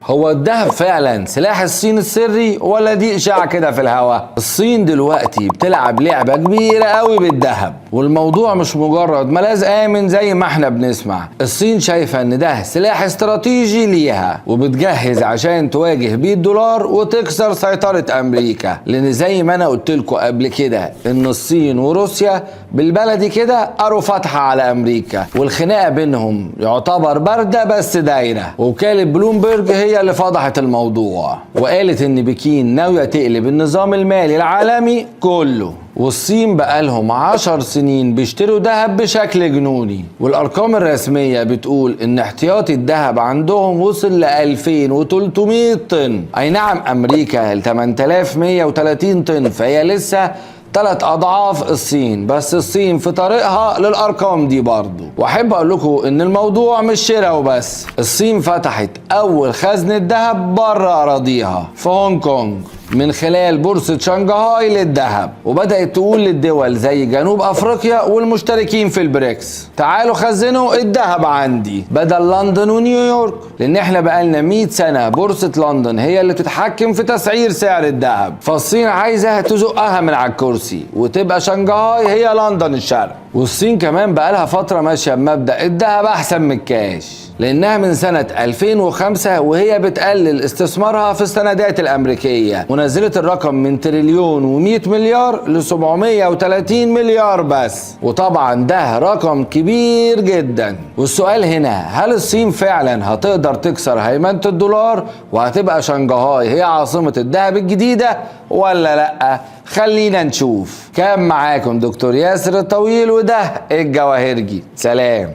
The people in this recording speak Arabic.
هو الدهب فعلا سلاح الصين السري ولا دي اشاعة كده في الهوا؟ الصين دلوقتي بتلعب لعبة كبيرة قوي بالدهب، والموضوع مش مجرد ملاذ آمن زي ما احنا بنسمع. الصين شايفة ان ده سلاح استراتيجي ليها، وبتجهز عشان تواجه بيه الدولار وتكسر سيطرة امريكا. لان زي ما انا قلت لكم قبل كده ان الصين وروسيا بالبلدي كده قروا فتحة على امريكا، والخناقة بينهم يعتبر باردة بس دايرة. وكالة بلومبرج هي اللي فضحت الموضوع وقالت ان بكين ناوية تقلب النظام المالي العالمي كله. والصين بقالهم 10 سنين بيشتروا دهب بشكل جنوني، والارقام الرسمية بتقول ان احتياطي الدهب عندهم وصل ل 2300 طن. اي نعم امريكا 8130 طن، فهي لسه 3 أضعاف الصين، بس الصين في طريقها للأرقام دي برضو. وأحب أقول لكم إن الموضوع مش شراء وبس. الصين فتحت أول خزنة ذهب بره أراضيها في هونج كونج من خلال بورصة شنغهاي للذهب، وبدأت تقول للدول زي جنوب أفريقيا والمشتركين في البريكس تعالوا خزنوا الذهب عندي بدل لندن ونيويورك، لأن احنا بقالنا 100 سنة بورصة لندن هي اللي بتتحكم في تسعير سعر الذهب، فالصين عايزة تزقها من على الكرسي وتبقى شنغهاي هي لندن الشرق. والصين كمان بقالها فترة ماشية بمبدأ الذهب أحسن من الكاش، لأنها من سنة 2005 وهي بتقلل استثمارها في السندات الأمريكية، ونزلت الرقم من تريليون و100 مليار ل 730 مليار بس، وطبعا ده رقم كبير جدا. والسؤال هنا، هل الصين فعلا هتقدر تكسر هيمنة الدولار وهتبقى شنغهاي هي عاصمة الذهب الجديدة ولا لأ؟ خلينا نشوف. كان معاكم دكتور ياسر الطويل وده الجواهرجي. سلام.